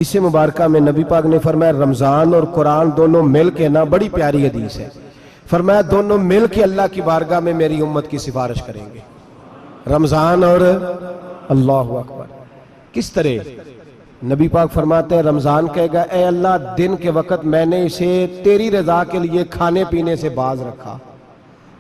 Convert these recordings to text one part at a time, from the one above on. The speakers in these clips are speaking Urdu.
اس مبارکہ میں نبی پاک نے فرمایا رمضان اور قرآن دونوں مل کے نا، بڑی پیاری حدیث ہے، فرمایا دونوں مل کے اللہ کی بارگاہ میں میری امت کی سفارش کریں گے، رمضان اور اللہ اکبر۔ کس طرح؟ نبی پاک فرماتے ہیں رمضان کہے گا اے اللہ دن کے وقت میں نے اسے تیری رضا کے لیے کھانے پینے سے باز رکھا،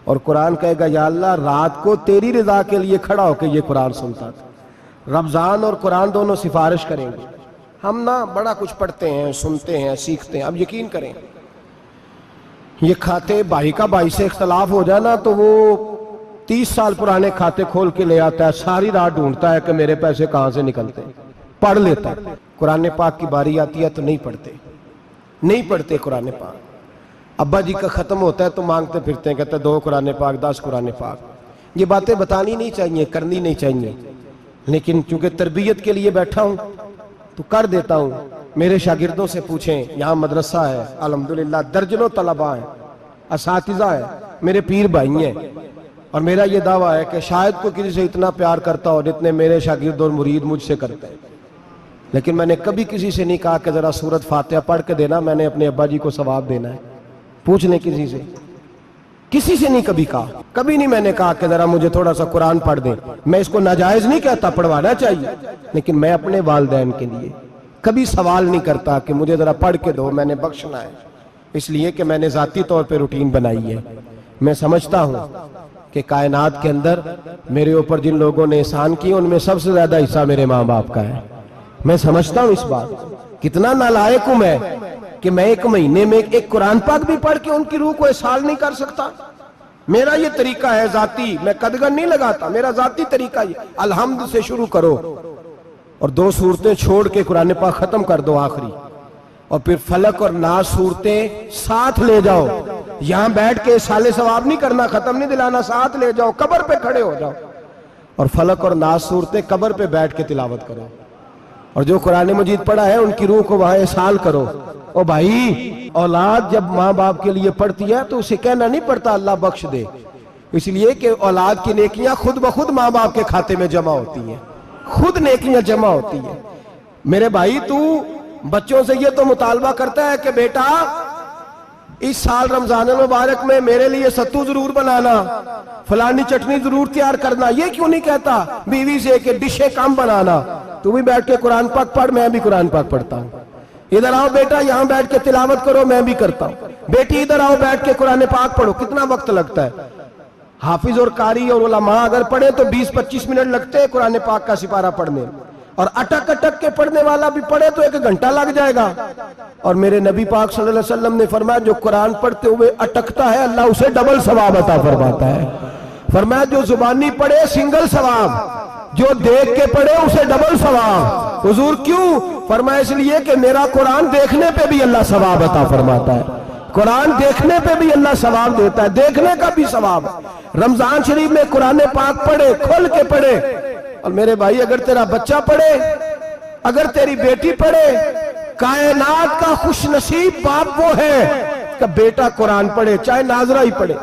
اور قرآن کہے گا یا اللہ رات کو تیری رضا کے لیے کھڑا ہو کے یہ قرآن سنتا تھا۔ رمضان اور قرآن دونوں سفارش کریں گے۔ ہم نا بڑا کچھ پڑھتے ہیں، سنتے ہیں، سیکھتے ہیں، اب یقین کریں یہ کھاتے بھائی کا بھائی سے اختلاف ہو جائے نا تو وہ 30 سال پرانے کھاتے کھول کے لے آتا ہے، ساری رات ڈھونڈتا ہے کہ میرے پیسے کہاں سے نکلتے ہیں، پڑھ لیتا ہے۔ قرآن پاک کی باری آتی ہے تو نہیں پڑھتے قرآن پاک۔ ابا جی کا ختم ہوتا ہے تو مانگتے پھرتے ہیں، کہتے ہیں 2 قرآن پاک 10 قرآن پاک۔ یہ باتیں بتانی نہیں چاہیے، کرنی نہیں چاہیے، لیکن چونکہ تربیت کے لیے بیٹھا ہوں تو کر دیتا ہوں۔ میرے شاگردوں سے پوچھیں، یہاں مدرسہ ہے الحمدللہ، درجنوں طلباء ہیں، اساتذہ ہیں، میرے پیر بھائی ہیں، اور میرا یہ دعویٰ ہے کہ شاید کوئی کسی سے اتنا پیار کرتا ہو جتنے میرے شاگرد اور مرید مجھ سے کرتے ہیں، لیکن میں نے کبھی کسی سے نہیں کہا کہ ذرا سورت فاتحہ پڑھ کے دینا، میں نے اپنے ابا جی کو ثواب دینا ہے۔ پوچھ لیں کسی سے نہیں کبھی کہا، کبھی نہیں میں نے کہا کہ ذرا مجھے تھوڑا سا قرآن پڑھ دیں۔ میں اس کو ناجائز نہیں کہتا، پڑھوانا چاہیے، لیکن میں اپنے والدین کے لیے کبھی سوال نہیں کرتا کہ مجھے ذرا پڑھ کے دو، میں نے بخشنا ہے، اس لیے کہ میں نے ذاتی طور پہ روٹین بنائی ہے۔ میں سمجھتا ہوں کہ کائنات کے اندر میرے اوپر جن لوگوں نے احسان کیے ان میں سب سے زیادہ حصہ میرے ماں باپ کا ہے۔ میں سمجھتا ہوں اس بات، کتنا نالائق ہوں میں کہ میں 1 مہینے میں ایک قرآن پاک بھی پڑھ کے ان کی روح کو احسال نہیں کر سکتا۔ میرا یہ طریقہ ہے ذاتی، میں قدغن نہیں لگاتا، میرا ذاتی طریقہ یہ الحمد سے شروع کرو اور 2 سورتیں چھوڑ کے قرآن پاک ختم کر دو آخری، اور پھر فلق اور ناس سورتیں ساتھ لے جاؤ۔ یہاں بیٹھ کے سال ثواب نہیں کرنا، ختم نہیں دلانا، ساتھ لے جاؤ، قبر پہ کھڑے ہو جاؤ اور فلق اور ناس سورتیں قبر پہ بیٹھ کے تلاوت کرو، اور جو قرآن مجید پڑھا ہے ان کی روح کو وہاں احسال کرو۔ او بھائی، اولاد جب ماں باپ کے لیے پڑھتی ہے تو اسے کہنا نہیں پڑتا اللہ بخش دے، اس لیے کہ اولاد کی نیکیاں خود بخود ماں باپ کے کھاتے میں جمع ہوتی ہیں، خود نیکیاں جمع ہوتی ہیں۔ میرے بھائی تو بچوں سے یہ تو مطالبہ کرتا ہے کہ بیٹا اس سال رمضان المبارک میں میرے لیے ستو ضرور بنانا، فلانی چٹنی ضرور تیار کرنا، یہ کیوں نہیں کہتا بیوی سے کہ ڈشیں کم بنانا؟ تو بھی بیٹھ کے قرآن پاک پڑھ، میں بھی قرآن پاک پڑھتا ہوں۔ ادھر آؤ بیٹا یہاں بیٹھ کے تلاوت کرو، میں بھی کرتا ہوں۔ بیٹی ادھر آؤ بیٹھ کے قرآن پاک پڑھو۔ کتنا وقت لگتا ہے؟ حافظ اور قاری اور علماء اگر پڑھے تو 20-25 منٹ لگتے ہیں قرآن پاک کا سپارہ پڑھنے، اور اٹک اٹک کے پڑھنے والا بھی پڑھے تو 1 گھنٹہ لگ جائے گا۔ اور میرے نبی پاک صلی اللہ علیہ وسلم نے فرمایا جو قرآن پڑھتے ہوئے اٹکتا ہے اللہ اسے ڈبل ثواب عطا فرماتا ہے۔ فرمایا جو زبانی پڑھے سنگل ثواب، جو دیکھ کے پڑھے اسے ڈبل ثواب۔ حضور کیوں؟ فرمایا اس لیے کہ میرا قرآن دیکھنے پہ بھی اللہ ثواب عطا فرماتا ہے، قرآن دیکھنے پہ بھی اللہ ثواب دیتا ہے، دیکھنے کا بھی ثواب۔ رمضان شریف میں قرآن پاک پڑھے، کھول کے پڑھے۔ اور میرے بھائی اگر تیرا بچہ پڑھے، اگر تیری بیٹی پڑھے، کائنات کا خوش نصیب باپ وہ ہے کہ بیٹا قرآن پڑھے، چاہے ناظرہ ہی پڑھے،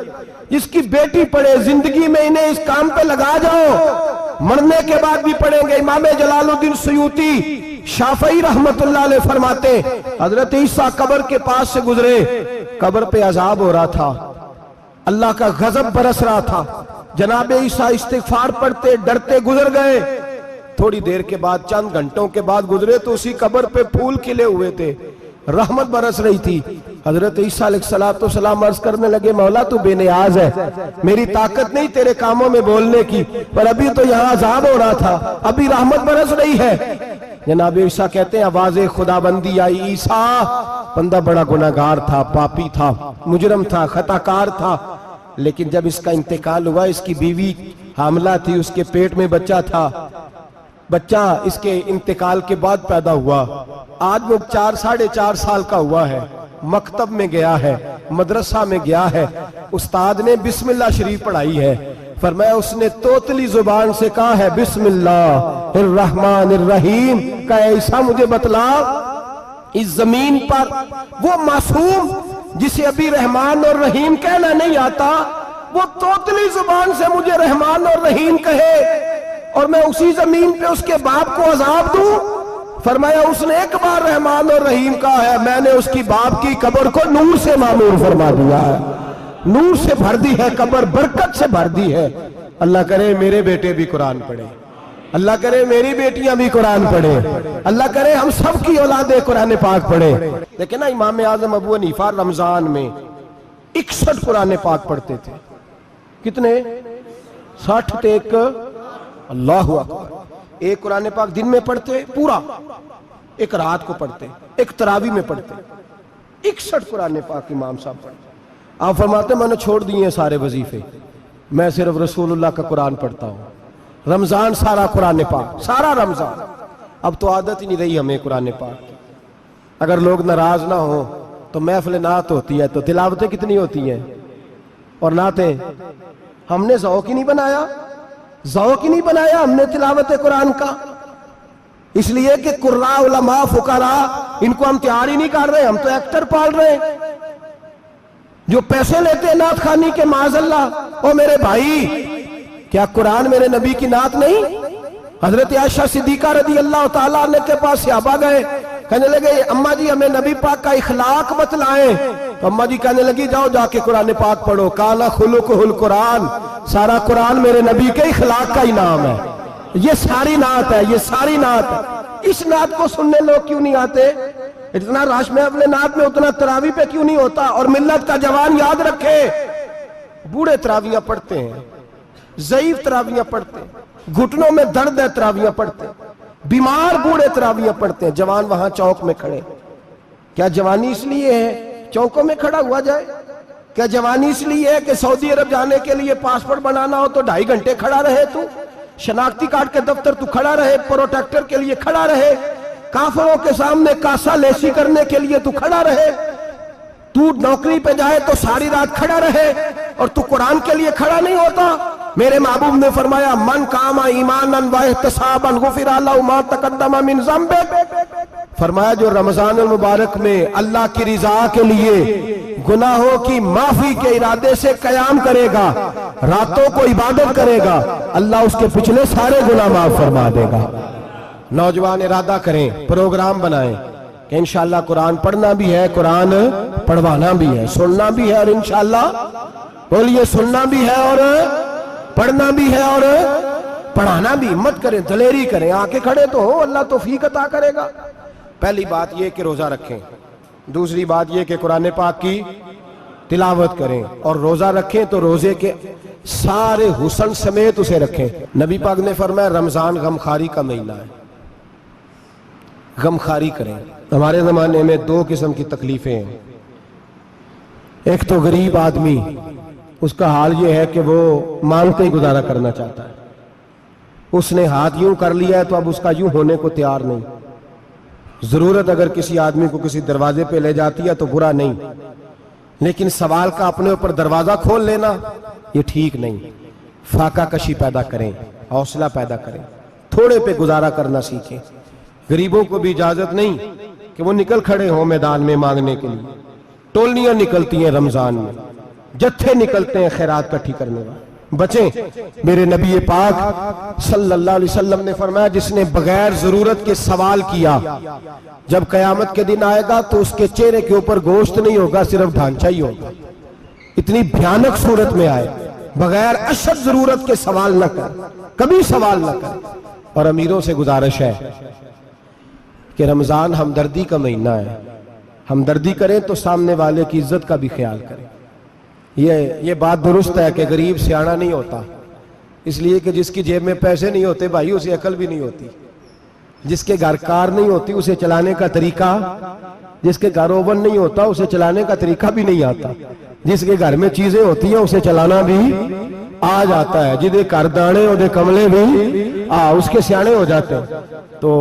جس کی بیٹی پڑھے۔ زندگی میں انہیں اس کام پہ لگا جاؤ، مرنے کے بعد بھی پڑھیں گے۔ امام جلال الدین سیوطی شافعی رحمت اللہ علیہ فرماتے حضرت عیسیٰ قبر کے پاس سے گزرے، قبر پہ عذاب ہو رہا تھا، اللہ کا غضب برس رہا تھا، جناب عیسیٰ استغفار پڑھتے ڈرتے گزر گئے۔ تھوڑی دیر کے بعد، چند گھنٹوں کے بعد گزرے تو اسی قبر پہ پھول کھلے ہوئے تھے، رحمت برس رہی تھی۔ حضرت عیسیٰ علیہ السلام عرض کرنے لگے مولا تو بے نیاز ہے، میری طاقت نہیں تیرے کاموں میں بولنے کی، پر ابھی تو یہاں عذاب ہو رہا تھا، ابھی رحمت برس رہی ہے۔ جناب عیسیٰ کہتے ہیں آواز خدا بندی آئی، عیسیٰ بندہ بڑا گناہگار تھا، پاپی تھا، مجرم تھا، خطا کار تھا، لیکن جب اس کا انتقال ہوا، اس کی بیوی حاملہ تھی، اس کے پیٹ میں بچہ تھا، بچہ اس کے انتقال کے بعد پیدا ہوا، آج وہ 4-4.5 سال کا ہوا ہے، مکتب میں گیا ہے، مدرسہ میں گیا ہے، استاد نے بسم اللہ شریف پڑھائی ہے، فرمایا اس نے توتلی زبان سے کہا ہے بسم اللہ الرحمن الرحیم، کہا عیسیٰ مجھے بتلا اس زمین پر وہ معصوم جسے ابھی رحمان اور رحیم کہنا نہیں آتا، وہ توتلی زبان سے مجھے رحمان اور رحیم کہے، اور میں اسی زمین پہ اس کے باپ کو عذاب دوں؟ فرمایا اس نے ایک بار رحمان اور رحیم کہا ہے، میں نے اس کی باپ کی قبر کو نور سے معمور فرما دیا ہے، نور سے بھر دی ہے قبر، برکت سے بھر دی ہے۔ اللہ کرے میرے بیٹے بھی قرآن پڑھیں، اللہ کرے میری بیٹیاں بھی قرآن پڑھیں، اللہ کرے ہم سب کی اولادیں قرآن پاک پڑھیں۔ لیکن نا امام اعظم ابو حنیفہ رمضان میں 61 قرآن پاک پڑھتے تھے۔ کتنے؟ 60 تے ایک، اللہ اکبر۔ ایک قرآن پاک دن میں پڑھتے پورا، ایک رات کو پڑھتے، ایک تراویح میں پڑھتے، 61 قرآن پاک امام صاحب پڑھتے۔ آپ فرماتے میں نے چھوڑ دیے سارے وظیفے، میں صرف رسول اللہ کا قرآن پڑھتا ہوں۔ رمضان سارا قرآن پاک، سارا رمضان۔ اب تو عادت ہی نہیں رہی ہمیں قرآن پاک کی۔ اگر لوگ ناراض نہ ہوں تو محفل نعت ہوتی ہے تو تلاوتیں کتنی ہوتی ہیں، اور نعتیں ہم نے ذوق ہی نہیں بنایا، ذوق ہی نہیں بنایا ہم نے تلاوت قرآن کا، اس لیے کہ قراء علماء فقراء ان کو ہم تیار ہی نہیں کر رہے، ہم تو ایکٹر پال رہے ہیں جو پیسے لیتے ہیں نعت خوانی کے، معاذ اللہ۔ او میرے بھائی، کیا قرآن میرے نبی کی نعت نہیں؟ حضرت عائشہ صدیقہ رضی اللہ تعالیٰ عنہ کے پاس صحابہ گئے، کہنے لگے اماں جی ہمیں نبی پاک کا اخلاق بتلائیں، تو اماں جی کہنے لگی جاؤ جا کے قرآن پاک پڑھو، کالا خلقہ القرآن، سارا قرآن میرے نبی کے اخلاق کا ہی نام ہے، یہ ساری نعت ہے، یہ ساری نعت ہے۔ اس نعت کو سننے لوگ کیوں نہیں آتے؟ اتنا راش محفل نعت میں اتنا تراویح پہ کیوں نہیں ہوتا؟ اور ملت کا جوان یاد رکھے، بوڑھے تراویحاں پڑھتے ہیں، ضعیف تراویحاں پڑھتے ہیں، گھٹنوں میں درد ہے تراویحاں پڑھتے ہیں، بیمار بوڑھے تراویحاں پڑھتے ہیں، جوان وہاں چوک میں کھڑے۔ کیا جوانی اس لیے ہے چوکوں میں کھڑا ہوا جائے؟ کیا جوانی اس لیے ہے کہ سعودی عرب جانے کے لیے پاسپورٹ بنانا ہو تو 2.5 گھنٹے کھڑا رہے تو؟ شناختی کارڈ کے دفتر تو کھڑا رہے، پروٹیکٹر کے لیے کھڑا رہے، کافروں کے سامنے کاسا لیسی کرنے کے لیے تو کھڑا رہے، تو نوکری پہ جائے تو ساری رات کھڑا رہے، اور تو قرآن کے لیے کھڑا نہیں ہوتا؟ میرے محبوب نے فرمایا من قام ایمانا واحتسابا غفر لہ ما تقدم من ذنبہ، فرمایا جو رمضان المبارک میں اللہ کی رضا کے لیے گناہوں کی معافی کے ارادے سے قیام کرے گا، راتوں کو عبادت کرے گا، اللہ اس کے پچھلے سارے گناہ معاف فرما دے گا۔ نوجوان ارادہ کریں، پروگرام بنائیں کہ انشاءاللہ قرآن پڑھنا بھی ہے، قرآن پڑھوانا بھی ہے، سننا بھی ہے، اور انشاءاللہ بولیے سننا بھی ہے اور پڑھنا بھی ہے اور پڑھانا بھی۔ ہمت کریں، دلیری کریں، آکے کھڑے تو ہو، اللہ توفیق عطا کرے گا۔ پہلی بات یہ کہ روزہ رکھیں، دوسری بات یہ کہ قرآن پاک کی تلاوت کریں، اور روزہ رکھیں تو روزے کے سارے حسن سمیت اسے رکھیں۔ نبی پاک نے فرمایا رمضان غمخواری کا مہینہ ہے، غمخواری کریں۔ ہمارے زمانے میں 2 قسم کی تکلیفیں ہیں، ایک تو غریب آدمی، اس کا حال یہ ہے کہ وہ مانگتے ہی گزارا کرنا چاہتا ہے، اس نے ہاتھ یوں کر لیا ہے تو اب اس کا یوں ہونے کو تیار نہیں۔ ضرورت اگر کسی آدمی کو کسی دروازے پہ لے جاتی ہے تو برا نہیں، لیکن سوال کا اپنے اوپر دروازہ کھول لینا یہ ٹھیک نہیں۔ فاقہ کشی پیدا کریں، حوصلہ پیدا کریں، تھوڑے پہ گزارا کرنا سیکھیں۔ غریبوں کو بھی اجازت نہیں کہ وہ نکل کھڑے ہوں میدان میں مانگنے کے لیے، ٹولیاں نکلتی ہیں رمضان میں، جتھے نکلتے ہیں خیرات کٹھی کرنے والے۔ بچیں، میرے نبی پاک صلی اللہ علیہ وسلم نے فرمایا جس نے بغیر ضرورت کے سوال کیا، جب قیامت کے دن آئے گا تو اس کے چہرے کے اوپر گوشت نہیں ہوگا، صرف ڈھانچہ ہی ہوگا۔ اتنی بھیانک صورت میں آئے، بغیر اشد ضرورت کے سوال نہ کر، کبھی سوال نہ کر۔ اور امیروں سے گزارش ہے کہ رمضان ہمدردی کا مہینہ ہے، ہمدردی کریں تو سامنے والے کی عزت کا بھی خیال کریں۔ یہ بات درست ہے کہ غریب سیاڑا نہیں ہوتا، اس لیے کہ جس کی جیب میں پیسے نہیں ہوتے بھائی اسے عقل بھی نہیں ہوتی، جس کے گھر کار نہیں ہوتی اسے چلانے کا طریقہ، جس کے گھر اوون نہیں ہوتا اسے چلانے کا طریقہ بھی نہیں آتا، جس کے گھر میں چیزیں ہوتی ہیں اسے چلانا بھی آ جاتا ہے، جدے گھر دانے اور دے کملے بھی اس کے سیانے ہو جاتے ہیں۔ تو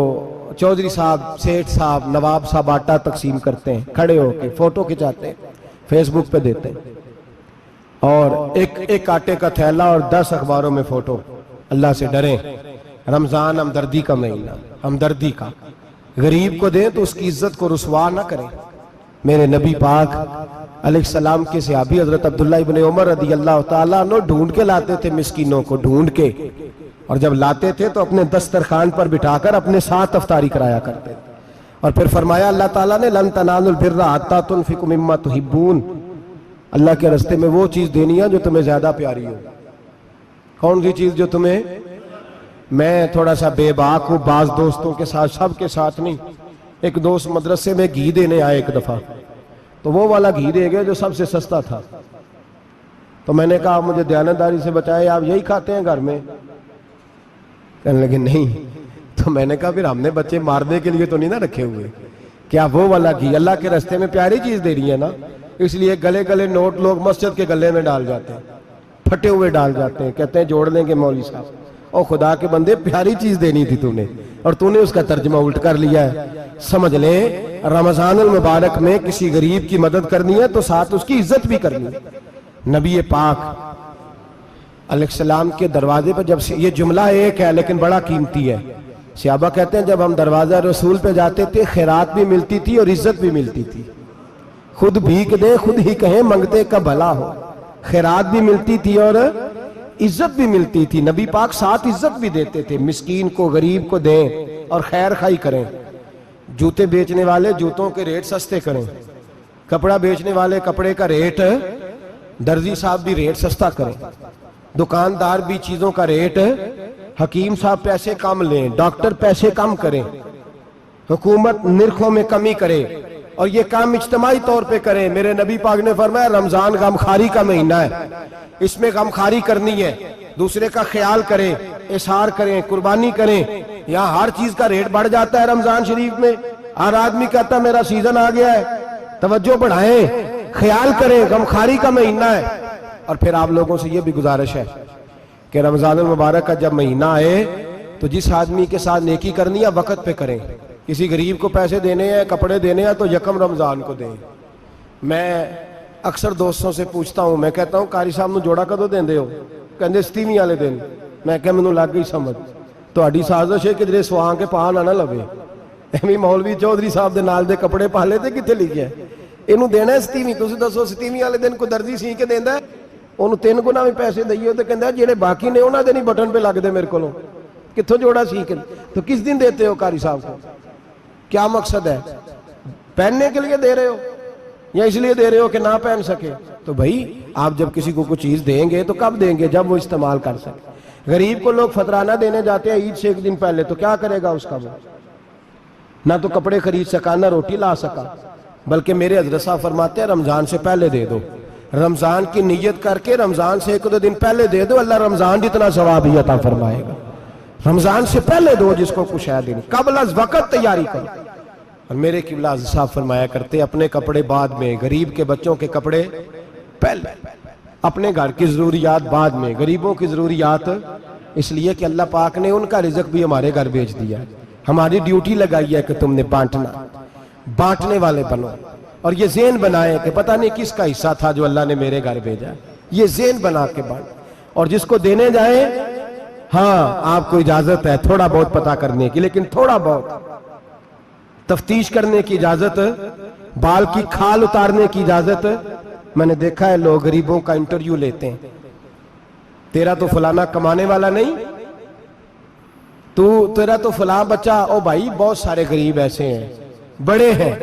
چودھری صاحب، سیٹھ صاحب، نواب صاحب آٹا تقسیم کرتے ہیں، کھڑے ہو کے فوٹو کھچاتے ہیں، فیس بک پہ دیتے ہیں، اور ایک آٹے کا تھیلا اور 10 اخباروں میں فوٹو۔ اللہ سے ڈریں، رمضان ہمدردی کا مہینہ، ہمدردی کا۔ غریب کو دیں تو اس کی عزت کو رسوا نہ کریں۔ میرے نبی پاک علیہ السلام کے صحابی حضرت عبداللہ ابن عمر رضی اللہ تعالیٰ عنہ ڈھونڈ کے لاتے تھے مسکینوں کو، ڈھونڈ کے، اور جب لاتے تھے تو اپنے دسترخوان پر بٹھا کر اپنے ساتھ افطاری کرایا کرتے تھے. اور پھر فرمایا اللہ تعالیٰ نے لن تنالوا البر حتی تنفقوا مما تحبون، اللہ کے راستے میں وہ چیز دینی ہے جو تمہیں زیادہ پیاری ہو. کون سی چیز جو تمہیں؟ میں تھوڑا سا بے باک ہوں، بعض دوستوں کے ساتھ، سب کے ساتھ نہیں. ایک دوست مدرسے میں گھی دینے آئے ایک دفعہ، تو وہ والا گھی دے گئے جو سب سے سستا تھا. تو میں نے کہا آپ مجھے دیانتداری سے بچائے، آپ یہی کھاتے ہیں گھر میں؟ کہنے لگے نہیں. تو میں نے کہا پھر ہم نے بچے مارنے کے لیے تو نہیں نہ رکھے ہوئے، کیا وہ والا گھی اللہ کے راستے میں پیاری چیز دے رہی ہے نا، اس لیے گلے گلے نوٹ لوگ مسجد کے گلے میں ڈال جاتے ہیں، پھٹے ہوئے ڈال جاتے ہیں، کہتے ہیں جوڑ لیں گے مولوی صاحب. اور خدا کے بندے پیاری چیز دینی تھی تو نے، اور تو نے اس کا ترجمہ الٹ کر لیا ہے. سمجھ لیں رمضان المبارک میں کسی غریب کی مدد کرنی ہے تو ساتھ اس کی عزت بھی کرنی ہے. نبی پاک علیہ السلام کے دروازے پر جب یہ جملہ ایک ہے لیکن بڑا قیمتی ہے. صحابہ کہتے ہیں جب ہم دروازہ رسول پہ جاتے تھے خیرات بھی ملتی تھی اور عزت بھی ملتی تھی. خود بھیک دیں خود ہی کہیں منگتے کا بھلا ہو. خیرات بھی ملتی تھی اور عزت بھی ملتی تھی. نبی پاک ساتھ عزت بھی دیتے تھے، مسکین کو غریب کو دیں اور خیر خائی کریں. جوتے بیچنے والے جوتوں کے ریٹ سستے کریں، کپڑا بیچنے والے کپڑے کا ریٹ، درزی صاحب بھی ریٹ سستا کریں، دکاندار بھی چیزوں کا ریٹ، حکیم صاحب پیسے کم لیں، ڈاکٹر پیسے کم کریں، حکومت نرخوں میں کمی کرے، اور یہ کام اجتماعی طور پہ کریں. میرے نبی پاک نے فرمایا رمضان غمخواری کا مہینہ ہے، اس میں غمخواری کرنی ہے، دوسرے کا خیال کریں، اظہار کریں، قربانی کریں. یہاں ہر چیز کا ریٹ بڑھ جاتا ہے رمضان شریف میں. ہر آدمی کہتا ہے میرا سیزن آ گیا ہے، توجہ بڑھائیں، خیال کریں، غمخواری کا مہینہ ہے. اور پھر آپ لوگوں سے یہ بھی گزارش ہے کہ رمضان المبارک کا جب مہینہ آئے تو جس آدمی کے ساتھ نیکی کرنی ہے وقت پہ کریں. کسی غریب کو پیسے دینے ہیں، کپڑے دینے ہیں تو یکم رمضان کو دیں. میں اکثر دوستوں سے پوچھتا ہوں، میں کہتا ہوں قاری صاحب نو جوڑا کدو دیندے ہو؟ کہندے 27ویں والے دن. میں کہ مینوں لگ گئی سمجھ، تہاڈی سازش ہے کدھرے سواں کے پاہ نہ لوے. ایویں مولوی چودھری صاحب دے نال دے کپڑے پا لے تے کتے لکھیا ہے اینوں دینا ہے 27ویں. تسی دسو 27ویں والے دن کو درزی سی کے دیندا ہے، اونوں 3 گنا بھی پیسے دئیے تے کہندا جڑے باقی نے انہاں دے نہیں بٹن پہ لگ دے میرے کولوں، کتھوں جوڑا سی کے. تو کس دن دیتے ہو قاری صاحب کو؟ کیا مقصد ہے؟ پہننے کے لیے دے رہے ہو یا اس لیے دے رہے ہو کہ نہ پہن سکے؟ تو بھائی آپ جب کسی کو کچھ چیز دیں گے تو کب دیں گے؟ جب وہ استعمال کر سکے. غریب کو لوگ فطرانہ دینے جاتے ہیں عید سے ایک دن پہلے، تو کیا کرے گا اس کا؟ وہ نہ تو کپڑے خرید سکا نہ روٹی لا سکا. بلکہ میرے حضرت صاحب فرماتے ہیں رمضان سے پہلے دے دو، رمضان کی نیت کر کے رمضان سے 1-2 دن پہلے دے دو، اللہ رمضان جتنا ثواب ہی عطا فرمائے گا. رمضان سے پہلے دو جس کو کچھ ہے دن، قبل از وقت تیاری کرو. اور میرے قبلہ حضرت صاحب فرمایا کرتے اپنے کپڑے بعد میں، غریب کے بچوں کے کپڑے پہلے، اپنے گھر کی ضروریات بعد میں، غریبوں کی ضروریات. اس لیے کہ اللہ پاک نے ان کا رزق بھی ہمارے گھر بھیج دیا. ہماری ڈیوٹی لگائی ہے کہ تم نے بانٹنا، بانٹنے والے بنو. اور یہ ذہن بنائے کہ پتہ نہیں کس کا حصہ تھا جو اللہ نے میرے گھر بھیجا. یہ ذہن بنا کے بانٹ. اور جس کو دینے جائیں، ہاں آپ کو اجازت ہے تھوڑا بہت پتہ کرنے کی، لیکن تھوڑا بہت تفتیش کرنے کی اجازت، بال کی کھال اتارنے کی اجازت. میں نے دیکھا ہے لوگ غریبوں کا انٹرویو لیتے ہیں، تیرا تو فلانا کمانے والا نہیں، تیرا تو فلاں بچہ. او بھائی بہت سارے غریب ایسے ہیں، بڑے ہیں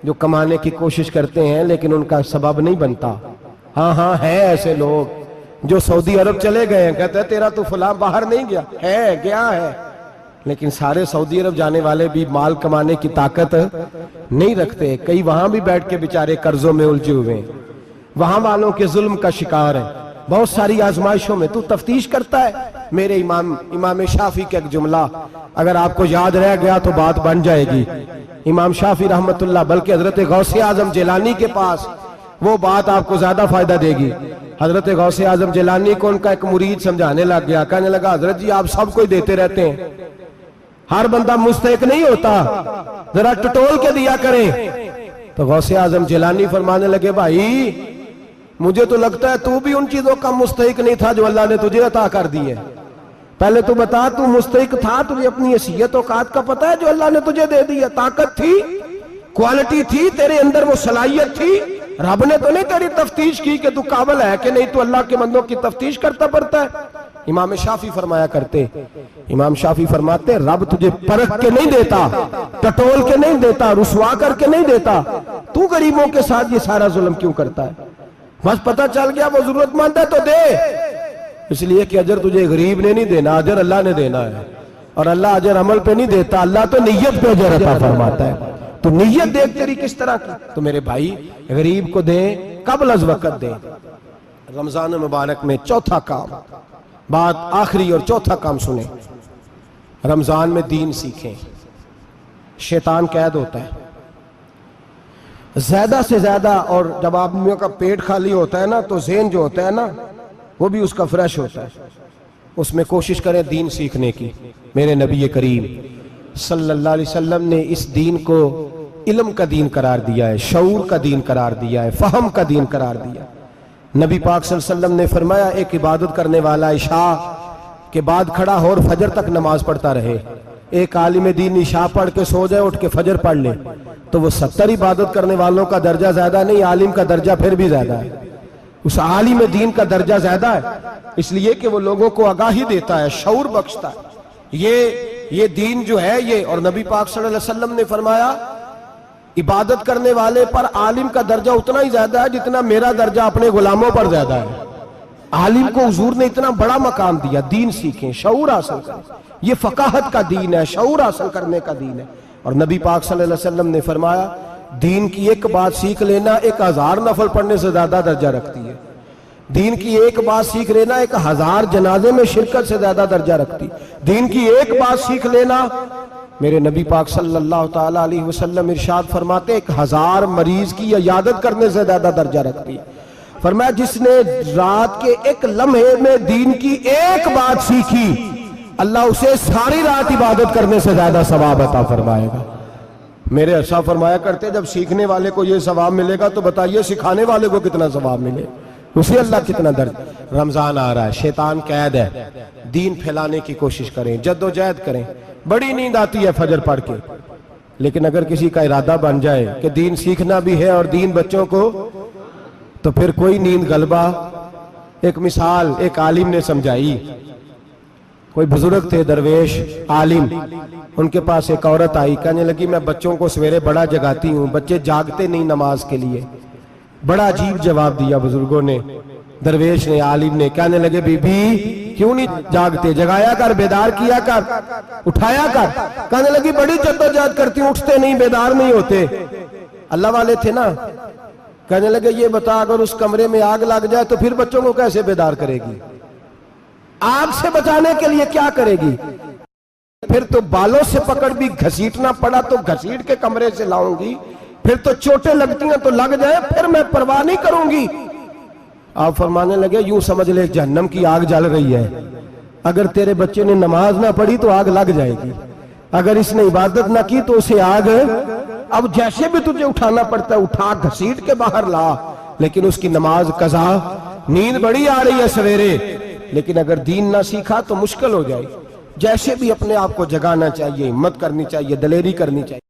جو کمانے کی کوشش کرتے ہیں لیکن ان کا سبب نہیں بنتا. ہاں ہے ایسے لوگ جو سعودی عرب چلے گئے ہیں، کہتے ہیں تیرا تو فلاں باہر نہیں گیا، گیا ہے، لیکن سارے سعودی عرب جانے والے بھی مال کمانے کی طاقت نہیں رکھتے. کئی وہاں بھی بیٹھ کے بیچارے قرضوں میں الجھے ہوئے ہیں، وہاں والوں کے ظلم کا شکار ہیں، بہت ساری آزمائشوں میں. تو تفتیش کرتا ہے. میرے امام شافعی کا ایک جملہ اگر آپ کو یاد رہ گیا تو بات بن جائے گی. امام شافعی رحمت اللہ، بلکہ حضرت غوث اعظم جیلانی کے پاس وہ بات آپ کو زیادہ فائدہ دے گی. حضرت غوث اعظم جیلانی کو ان کا ایک مرید سمجھانے لگ گیا، کہنے لگا حضرت جی آپ سب کو دیتے رہتے ہیں، ہر بندہ مستحق نہیں ہوتا، ذرا ٹٹول کے دیا کریں. تو غوث اعظم جیلانی فرمانے لگے بھائی مجھے تو لگتا ہے تو بھی ان چیزوں کا مستحق نہیں تھا جو اللہ نے تجھے عطا کر دی ہے. پہلے تو بتا تو مستحق تھا، تجھے اپنی حیثیت اوقات کا پتہ ہے جو اللہ نے تجھے دے دی ہے؟ طاقت تھی، کوالٹی تھی، تیرے اندر وہ صلاحیت تھی. رب نے تو نہیں تیری تفتیش کی کہ تو قابل ہے کہ نہیں، تو اللہ کے بندوں کی تفتیش کرتا پڑتا ہے. امام شافعی فرمایا کرتے، امام شافعی فرماتے رب تجھے پرکھ کے نہیں دیتا، ٹٹول کے نہیں دیتا، رسوا کر کے نہیں دیتا، تو غریبوں کے ساتھ یہ سارا ظلم کیوں کرتا ہے؟ بس پتہ چل گیا وہ ضرورت مند ہے تو دے، اس لیے کہ اجر تجھے غریب نے نہیں دینا، اجر اللہ نے دینا ہے، اور اللہ اجر عمل پہ نہیں دیتا، اللہ تو نیت پہ اجر عطا فرماتا ہے۔ تو نیت دیکھ تیری کس طرح کی، تو میرے بھائی غریب کو دیں، قبل از وقت دیں۔ رمضان مبارک میں چوتھا کام، بات آخری اور چوتھا کام سنیں، رمضان میں دین سیکھیں۔ شیطان قید ہوتا ہے زیادہ سے زیادہ، اور جب آدمیوں کا پیٹ خالی ہوتا ہے نا تو ذہن جو ہوتا ہے نا وہ بھی اس کا فریش ہوتا ہے، اس میں کوشش کریں دین سیکھنے کی۔ میرے نبی کریم صلی اللہ علیہ وسلم نے اس دین کو علم کا دین قرار دیا ہے، شعور کا دین قرار دیا ہے، فہم کا دین قرار دیا ہے۔ نبی پاک صلی اللہ علیہ وسلم نے فرمایا ایک عبادت کرنے والا عشاء کے بعد کھڑا ہو اور فجر تک نماز پڑھتا رہے، ایک عالم دین عشاء پڑھ کے سو جائے، اٹھ کے فجر پڑھ لے، تو وہ 70 عبادت کرنے والوں کا درجہ زیادہ نہیں، عالم کا درجہ پھر بھی زیادہ ہے، اس عالم دین کا درجہ زیادہ ہے، اس لیے کہ وہ لوگوں کو آگاہی دیتا ہے، شعور بخشتا ہے۔ یہ دین جو ہے یہ، اور نبی پاک صلی اللہ علیہ وسلم نے فرمایا عبادت کرنے والے پر عالم کا درجہ اتنا ہی زیادہ ہے جتنا میرا درجہ اپنے غلاموں پر زیادہ ہے۔ عالم کو حضور نے اتنا بڑا مقام دیا، دین سیکھیں، شعور حاصل کریں، یہ فقاہت کا دین ہے، شعور حاصل کرنے کا دین ہے۔ اور نبی پاک صلی اللہ علیہ وسلم نے فرمایا دین کی ایک بات سیکھ لینا 1000 نفل پڑھنے سے زیادہ درجہ رکھتی ہے، دین کی ایک بات سیکھ لینا 1000 جنازے میں شرکت سے زیادہ درجہ رکھتی، دین کی ایک بات سیکھ لینا، میرے نبی پاک صلی اللہ تعالیٰ علیہ وسلم ارشاد فرماتے 1000 مریض کی عیادت کرنے سے زیادہ درجہ رکھتی۔ فرمایا جس نے رات کے ایک لمحے میں دین کی ایک بات سیکھی، اللہ اسے ساری رات عبادت کرنے سے زیادہ ثواب عطا فرمائے گا۔ میرے ارشاد فرمایا کرتے جب سیکھنے والے کو یہ ثواب ملے گا تو بتائیے سکھانے والے کو کتنا ثواب ملے، اسے اللہ کتنا درجہ۔ رمضان آ رہا ہے، شیطان قید ہے، دین پھیلانے کی کوشش کریں، جد و جہد کریں۔ بڑی نیند آتی ہے فجر پڑھ کے، لیکن اگر کسی کا ارادہ بن جائے کہ دین سیکھنا بھی ہے اور دین بچوں کو، تو پھر کوئی نیند غلبہ۔ ایک مثال ایک عالم نے سمجھائی، کوئی بزرگ تھے درویش عالم، ان کے پاس ایک عورت آئی، کہنے لگی میں بچوں کو سویرے بڑا جگاتی ہوں، بچے جاگتے نہیں نماز کے لیے۔ بڑا عجیب جواب دیا بزرگوں نے، درویش نے، عالم نے، کہنے لگے بی بی کیوں نہیں جاگتے، جگایا کر، بیدار کیا کر، اٹھایا کر۔ کہنے لگی بڑی جدوجہد کرتی ہوں، اٹھتے نہیں، بیدار نہیں ہوتے۔ اللہ والے تھے نا۔ کہنے لگے یہ بتا اگر اس کمرے میں آگ لگ جائے تو پھر بچوں کو کیسے بیدار کرے گی؟ آگ سے بچانے کے لیے کیا کرے گی؟ پھر تو بالوں سے پکڑ بھی گھسیٹنا پڑا تو گھسیٹ کے کمرے سے لاؤں گی، پھر تو چوٹیں لگتی ہیں تو لگ جائیں، پھر میں پرواہ نہیں کروں گی۔ آپ فرمانے لگے یوں سمجھ لے جہنم کی آگ جل رہی ہے، اگر تیرے بچے نے نماز نہ پڑھی تو آگ لگ جائے گی، اگر اس نے عبادت نہ کی تو اسے آگ، اب جیسے بھی تجھے اٹھانا پڑتا ہے اٹھا گھسیٹ کے باہر لا، لیکن اس کی نماز قضا۔ نیند بڑی آ رہی ہے سویرے، لیکن اگر دین نہ سیکھا تو مشکل ہو جائے۔ جیسے بھی اپنے آپ کو جگانا چاہیے، ہمت کرنی چاہیے، دلیری کرنی چاہیے۔